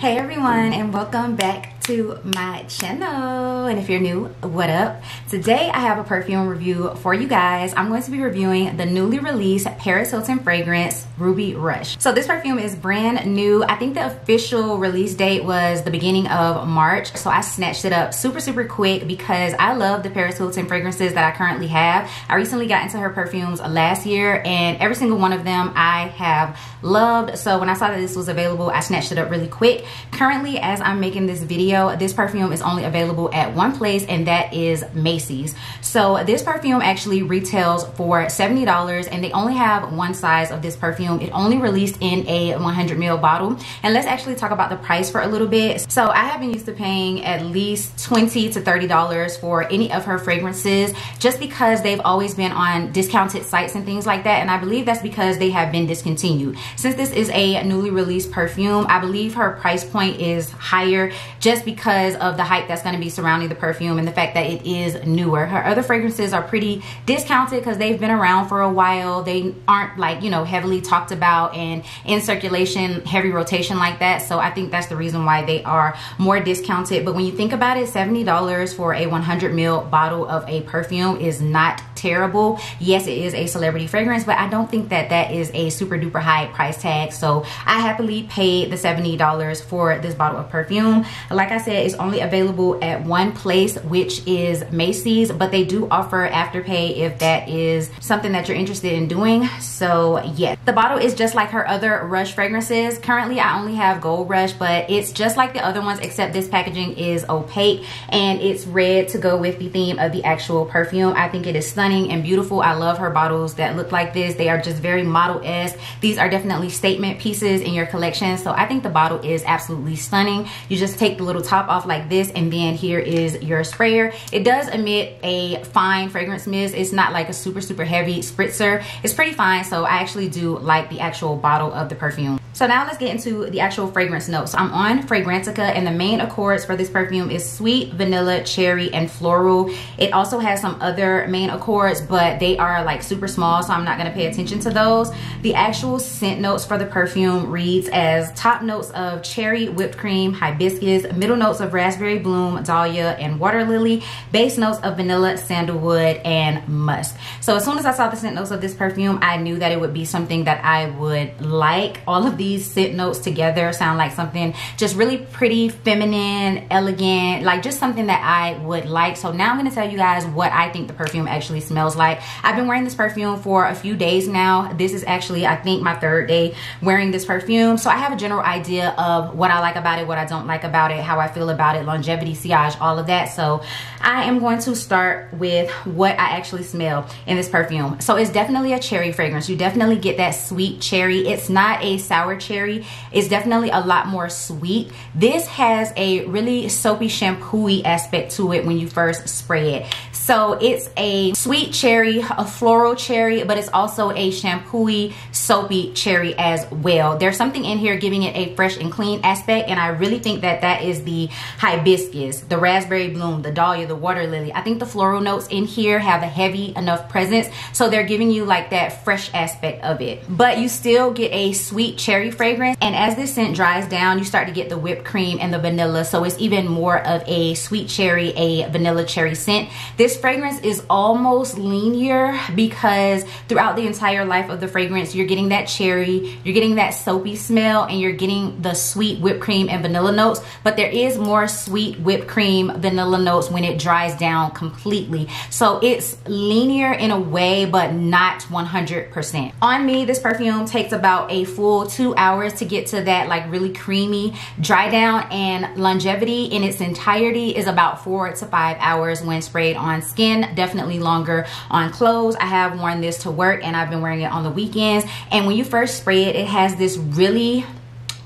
Hey everyone, and welcome back to my channel. And if you're new, what up? Today I have a perfume review for you guys. I'm going to be reviewing the newly released Paris Hilton fragrance Ruby Rush. So this perfume is brand new. I think the official release date was the beginning of March, so I snatched it up super quick because I love the Paris Hilton fragrances that I currently have. I recently got into her perfumes last year, and every single one of them I have loved. So when I saw that this was available, I snatched it up really quick. Currently, as I'm making this video, this perfume is only available at one place, and that is Macy's. So this perfume actually retails for $70, and they only have one size of this perfume. It only released in a 100 ml bottle. And let's actually talk about the price for a little bit. So I have been used to paying at least $20 to $30 for any of her fragrances, just because they've always been on discounted sites and things like that. And I believe that's because they have been discontinued. Since this is a newly released perfume, I believe her price point is higher just because of the hype that's going to be surrounding the perfume and the fact that it is newer. Her other fragrances are pretty discounted because they've been around for a while. They aren't, like, you know, heavily talked about and in circulation, heavy rotation like that. So I think that's the reason why they are more discounted. But when you think about it, $70 for a 100 ml bottle of a perfume is not terrible. Yes, it is a celebrity fragrance, but I don't think that that is a super duper high price tag. So I happily paid the $70 for this bottle of perfume. Like I said, it's only available at one place, which is Macy's, but they do offer Afterpay if that is something that you're interested in doing. So yes, the bottle is just like her other Rush fragrances. Currently I only have Gold Rush, but it's just like the other ones, except this packaging is opaque and it's red to go with the theme of the actual perfume. I think it is stunning and beautiful. I love her bottles that look like this. They are just very model-esque. These are definitely statement pieces in your collection. So I think the bottle is absolutely stunning. You just take the little top off like this, and then here is your sprayer. It does emit a fine fragrance mist. It's not like a super heavy spritzer. It's pretty fine. So I actually do like the actual bottle of the perfume. So now let's get into the actual fragrance notes. So I'm on Fragrantica, and the main accords for this perfume is sweet, vanilla, cherry, and floral. It also has some other main accords, but they are like super small, so I'm not gonna pay attention to those. The actual scent notes for the perfume reads as top notes of cherry, whipped cream, hibiscus, middle notes of raspberry bloom, dahlia, and water lily, base notes of vanilla, sandalwood, and musk. So as soon as I saw the scent notes of this perfume, I knew that it would be something that I would like. All of these scent notes together sound like something just really pretty, feminine, elegant, like just something that I would like. So now I'm going to tell you guys what I think the perfume actually smells like. I've been wearing this perfume for a few days now. This is actually, I think, my third day wearing this perfume. So I have a general idea of what I like about it, what I don't like about it, how I feel about it, longevity, sillage, all of that. So I am going to start with what I actually smell in this perfume. So it's definitely a cherry fragrance. You definitely get that sweet cherry. It's not a sour cherry. It's definitely a lot more sweet. This has a really soapy, shampoo-y aspect to it when you first spray it. So it's a sweet cherry, a floral cherry, but it's also a shampoo-y, soapy cherry as well. There's something in here giving it a fresh and clean aspect, and I really think that that is the hibiscus, the raspberry bloom, the dahlia, the water lily. I think the floral notes in here have a heavy enough presence, so they're giving you like that fresh aspect of it. But you still get a sweet cherry fragrance, and as this scent dries down, you start to get the whipped cream and the vanilla, so it's even more of a sweet cherry, a vanilla cherry scent. This fragrance is almost linear because throughout the entire life of the fragrance, you're getting that cherry, you're getting that soapy smell, and you're getting the sweet whipped cream and vanilla notes, but there is more sweet whipped cream vanilla notes when it dries down completely. So it's linear in a way, but not 100%. On me, this perfume takes about a full 2 hours to get to that like really creamy dry down, and longevity in its entirety is about 4 to 5 hours when sprayed on skin, definitely longer on clothes. I have worn this to work, and I've been wearing it on the weekends, and when you first spray it, it has this really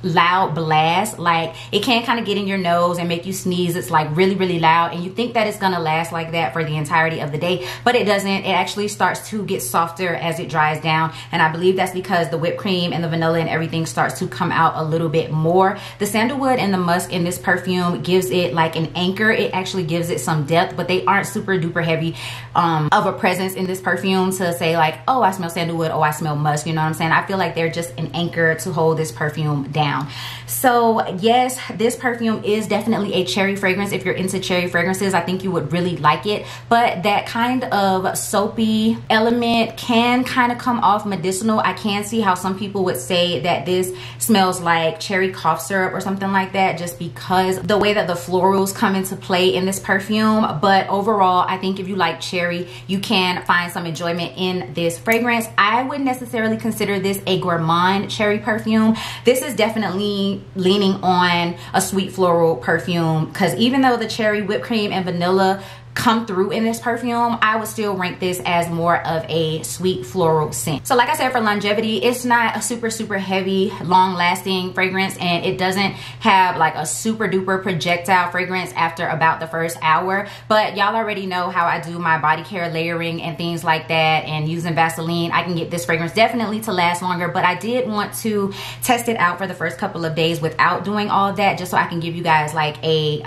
loud blast. Like, it can kind of get in your nose and make you sneeze. It's like really loud, and you think that it's gonna last like that for the entirety of the day, but it doesn't. It actually starts to get softer as it dries down, and I believe that's because the whipped cream and the vanilla and everything starts to come out a little bit more. The sandalwood and the musk in this perfume gives it like an anchor. It actually gives it some depth, but they aren't super duper heavy of a presence in this perfume to say like, oh, I smell sandalwood, oh, I smell musk, you know what I'm saying? I feel like they're just an anchor to hold this perfume down. down. So yes, this perfume is definitely a cherry fragrance. If you're into cherry fragrances, I think you would really like it. But that kind of soapy element can kind of come off medicinal. I can see how some people would say that this smells like cherry cough syrup or something like that, just because the way that the florals come into play in this perfume. But overall, I think if you like cherry, you can find some enjoyment in this fragrance. I wouldn't necessarily consider this a gourmand cherry perfume. This is definitely leaning on a sweet floral perfume, because even though the cherry, whipped cream, and vanilla come through in this perfume, I would still rank this as more of a sweet floral scent. So like I said, for longevity, it's not a super heavy, long lasting fragrance, and it doesn't have like a super duper projectile fragrance after about the first hour. But y'all already know how I do my body care layering and things like that, and using Vaseline. I can get this fragrance definitely to last longer, but I did want to test it out for the first couple of days without doing all that, just so I can give you guys like a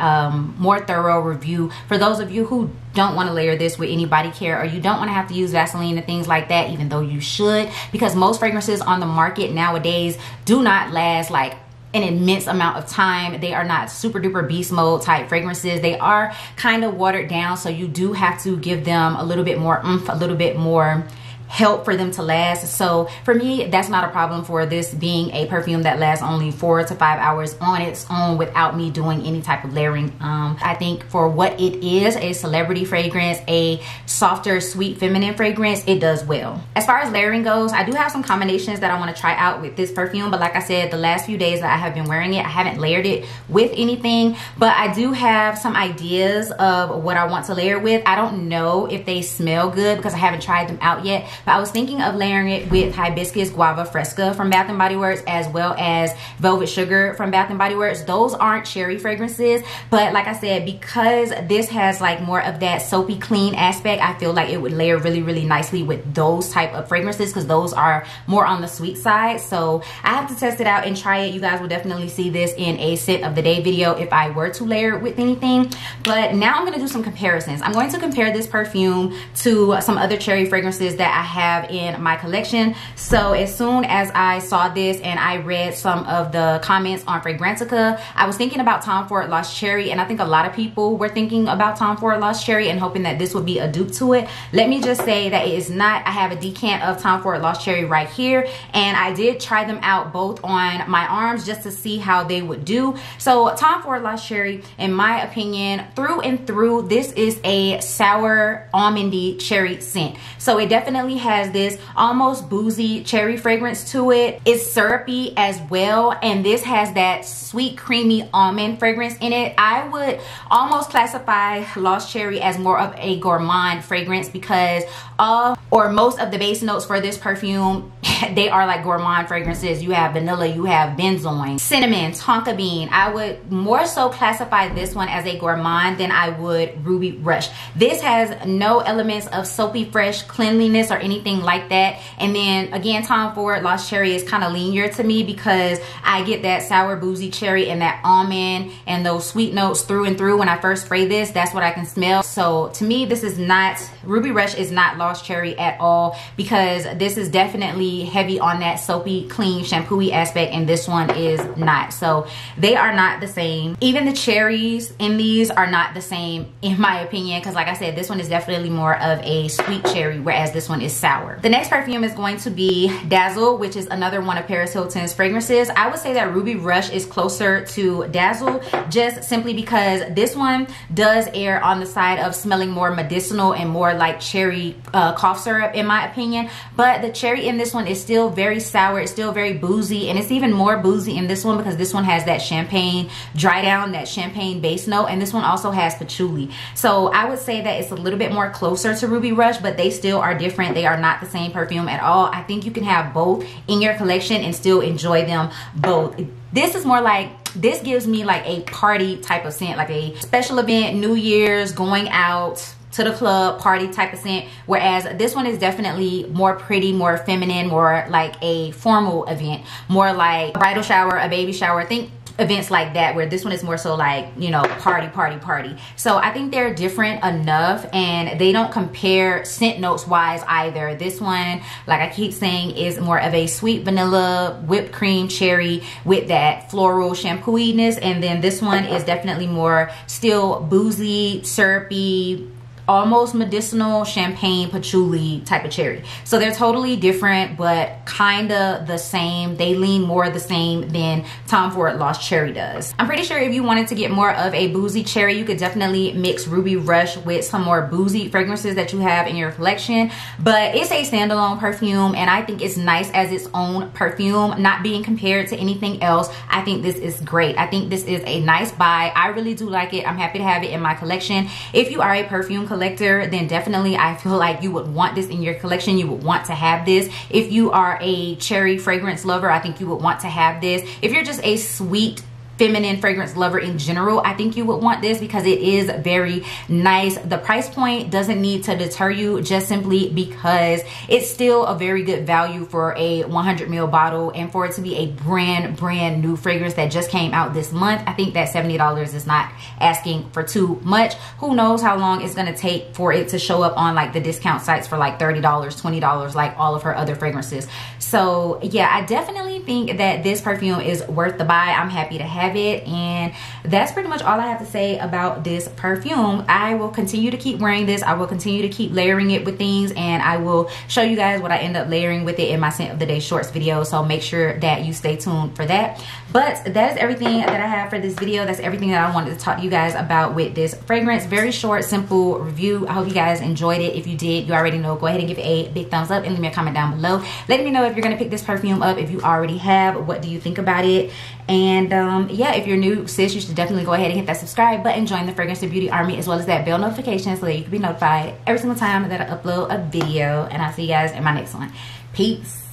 more thorough review. For those of you who don't want to layer this with any body care, or you don't want to have to use Vaseline and things like that, even though you should, because most fragrances on the market nowadays do not last like an immense amount of time. They are not super duper beast mode type fragrances. They are kind of watered down, so you do have to give them a little bit more oomph, a little bit more help for them to last. So for me, that's not a problem for this being a perfume that lasts only 4 to 5 hours on its own without me doing any type of layering. I think for what it is, a celebrity fragrance, a softer, sweet, feminine fragrance, it does well. As far as layering goes, I do have some combinations that I want to try out with this perfume, but like I said, the last few days that I have been wearing it, I haven't layered it with anything, but I do have some ideas of what I want to layer with. I don't know if they smell good because I haven't tried them out yet, but I was thinking of layering it with Hibiscus Guava Fresca from Bath & Body Works, as well as Velvet Sugar from Bath & Body Works. Those aren't cherry fragrances, but like I said, because this has like more of that soapy clean aspect, I feel like it would layer really nicely with those type of fragrances, because those are more on the sweet side. So I have to test it out and try it. You guys will definitely see this in a scent of the day video if I were to layer it with anything. But now I'm going to do some comparisons. I'm going to compare this perfume to some other cherry fragrances that I have in my collection. So as soon as I saw this and I read some of the comments on Fragrantica, I was thinking about Tom Ford Lost Cherry, and I think a lot of people were thinking about Tom Ford Lost Cherry and hoping that this would be a dupe to it. Let me just say that it is not. I have a decant of Tom Ford Lost Cherry right here, and I did try them out both on my arms just to see how they would do. So Tom Ford Lost Cherry, in my opinion, through and through, this is a sour almondy cherry scent. So it definitely has this almost boozy cherry fragrance to it. It's syrupy as well, and this has that sweet creamy almond fragrance in it. I would almost classify Lost Cherry as more of a gourmand fragrance, because all or most of the base notes for this perfume, they are like gourmand fragrances. You have vanilla, you have benzoin, cinnamon, tonka bean. I would more so classify this one as a gourmand than I would Ruby Rush. This has no elements of soapy fresh cleanliness or anything like that. And then again, Tom Ford Lost Cherry is kind of linear to me, because I get that sour boozy cherry and that almond and those sweet notes through and through. When I first spray this, that's what I can smell. So to me, this is not, Ruby Rush is not Lost Cherry at all, because this is definitely heavy on that soapy, clean, shampoo-y aspect, and this one is not. So they are not the same. Even the cherries in these are not the same in my opinion, because like I said, this one is definitely more of a sweet cherry, whereas this one is sour. The next perfume is going to be Dazzle, which is another one of Paris Hilton's fragrances. I would say that Ruby Rush is closer to Dazzle, just simply because this one does err on the side of smelling more medicinal and more like cherry cough syrup in my opinion. But the cherry in this one is still very sour, it's still very boozy, and it's even more boozy in this one because this one has that champagne dry down, that champagne base note, and this one also has patchouli. So I would say that it's a little bit more closer to Ruby Rush, but they still are different. They are not the same perfume at all. I think you can have both in your collection and still enjoy them both. This is more like, this gives me like a party type of scent, like a special event, New Year's, going out to the club, party type of scent, whereas this one is definitely more pretty, more feminine, more like a formal event, more like a bridal shower, a baby shower. Think events like that, where this one is more so like, you know, party. So I think they're different enough, and they don't compare scent notes wise either. This one, like I keep saying, is more of a sweet vanilla, whipped cream, cherry with that floral shampooiness, and then this one is definitely more still boozy, syrupy, almost medicinal, champagne, patchouli type of cherry. So they're totally different, but kind of the same. They lean more the same than Tom Ford Lost Cherry does. I'm pretty sure if you wanted to get more of a boozy cherry, you could definitely mix Ruby Rush with some more boozy fragrances that you have in your collection. But it's a standalone perfume, and I think it's nice as its own perfume, not being compared to anything else. I think this is great. I think this is a nice buy. I really do like it. I'm happy to have it in my collection. If you are a perfume collector, then definitely I feel like you would want this in your collection. You would want to have this. If you are a cherry fragrance lover, I think you would want to have this. If you're just a sweet feminine fragrance lover in general, I think you would want this because it is very nice. The price point doesn't need to deter you, just simply because it's still a very good value for a 100 ml bottle, and for it to be a brand new fragrance that just came out this month, I think that $70 is not asking for too much. Who knows how long it's going to take for it to show up on like the discount sites for like $30, $20, like all of her other fragrances. So yeah, I definitely think that this perfume is worth the buy. I'm happy to have it, and that's pretty much all I have to say about this perfume. I will continue to keep wearing this. I will continue to keep layering it with things, and I will show you guys what I end up layering with it in my scent of the day shorts video, so make sure that you stay tuned for that. But that is everything that I have for this video. That's everything that I wanted to talk to you guys about with this fragrance. Very short, simple review. I hope you guys enjoyed it. If you did, you already know, go ahead and give it a big thumbs up and leave me a comment down below. Let me know if you're gonna pick this perfume up. If you already have, what do you think about it? And yeah, if you're new, sis, you should definitely go ahead and hit that subscribe button, join the Fragrance and Beauty Army, as well as that bell notification so that you can be notified every single time that I upload a video. And I'll see you guys in my next one. Peace.